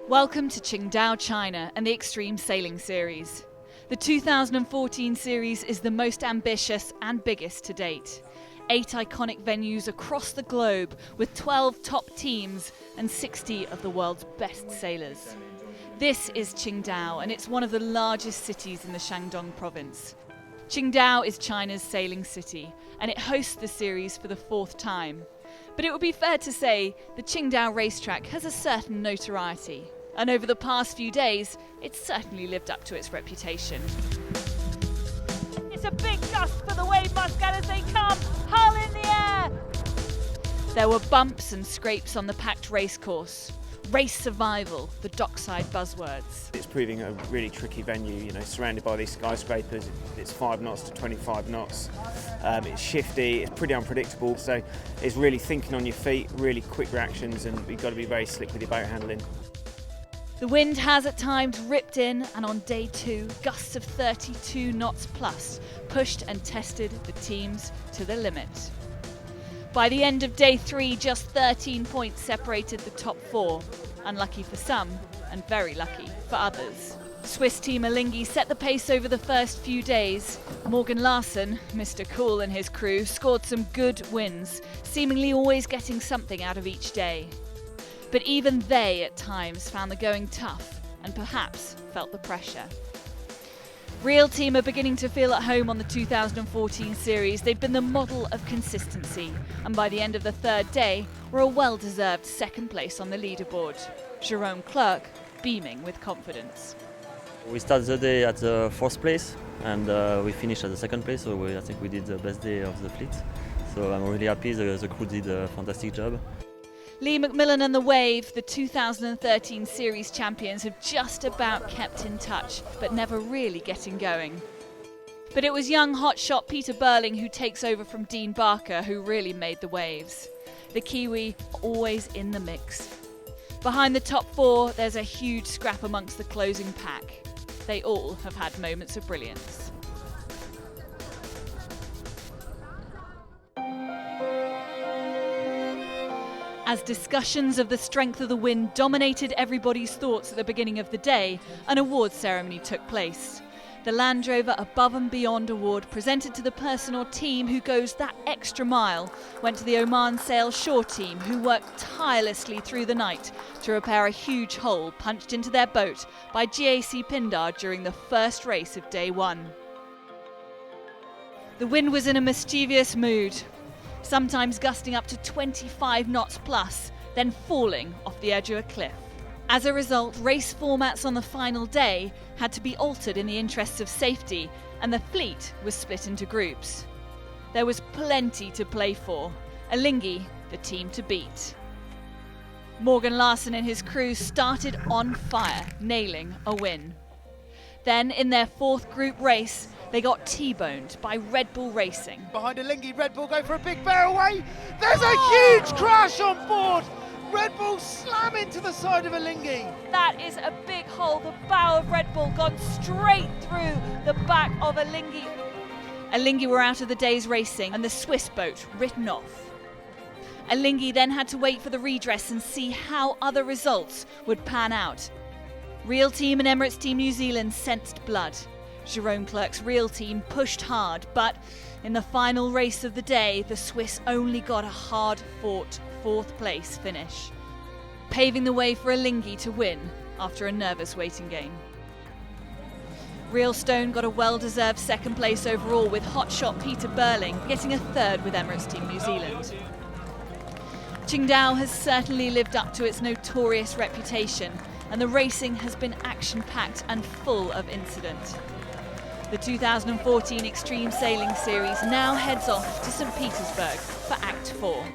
Welcome to Qingdao, China and the Extreme Sailing Series. The 2014 series is the most ambitious and biggest to date. 8 iconic venues across the globe with 12 top teams and 60 of the world's best sailors. This is Qingdao and it's one of the largest cities in the Shandong province. Qingdao is China's sailing city and it hosts the series for the 4th time. But it would be fair to say the Qingdao racetrack has a certain notoriety. And over the past few days, it's certainly lived up to its reputation. It's a big gust for the wave muscat as they come, hull in the air! There were bumps and scrapes on the packed racecourse. Race survival, the dockside buzzwords. It's proving a really tricky venue, surrounded by these skyscrapers. It's 5 knots to 25 knots. It's shifty, it's pretty unpredictable, so it's really thinking on your feet, really quick reactions, and you've got to be very slick with your boat handling. The wind has at times ripped in, and on day 2, gusts of 32 knots plus pushed and tested the teams to the limit. By the end of day 3, just 13 points separated the top 4. Unlucky for some, and very lucky for others. Swiss team Alinghi set the pace over the first few days. Morgan Larsen, Mr. Cool and his crew, scored some good wins, seemingly always getting something out of each day. But even they, at times, found the going tough and perhaps felt the pressure. Real team are beginning to feel at home on the 2014 series. They've been the model of consistency, and by the end of the 3rd day, were a well-deserved 2nd place on the leaderboard. Jerome Clerc beaming with confidence. We started the day at the 4th place, and we finished at the 2nd place, so I think we did the best day of the fleet. So I'm really happy, the crew did a fantastic job. Lee McMillan and the Wave, the 2013 series champions, have just about kept in touch, but never really getting going. But it was young hotshot Peter Burling who takes over from Dean Barker who really made the waves. The Kiwi always in the mix. Behind the top 4, there's a huge scrap amongst the closing pack. They all have had moments of brilliance. As discussions of the strength of the wind dominated everybody's thoughts at the beginning of the day, an awards ceremony took place. The Land Rover Above and Beyond Award, presented to the person or team who goes that extra mile, went to the Oman Sail Shore team, who worked tirelessly through the night to repair a huge hole punched into their boat by GAC Pindar during the first race of day 1. The wind was in a mischievous mood, sometimes gusting up to 25 knots plus, then falling off the edge of a cliff. As a result, race formats on the final day had to be altered in the interests of safety, and the fleet was split into groups. There was plenty to play for. Alinghi, the team to beat. Morgan Larsen and his crew started on fire, nailing a win. Then, in their 4th group race, they got T-boned by Red Bull Racing. Behind Alinghi, Red Bull go for a big bear away. There's a huge crash on board. Red Bull slam into the side of Alinghi. That is a big hole. The bow of Red Bull gone straight through the back of Alinghi. Alinghi were out of the day's racing and the Swiss boat written off. Alinghi then had to wait for the redress and see how other results would pan out. Real Team and Emirates Team New Zealand sensed blood. Jerome Clerc's Real Team pushed hard, but in the final race of the day, the Swiss only got a hard-fought 4th place finish, paving the way for Alinghi to win after a nervous waiting game. Real Stone got a well-deserved 2nd place overall, with hotshot Peter Burling getting a 3rd with Emirates Team New Zealand. Qingdao has certainly lived up to its notorious reputation, and the racing has been action-packed and full of incident. The 2014 Extreme Sailing Series now heads off to St. Petersburg for Act 4.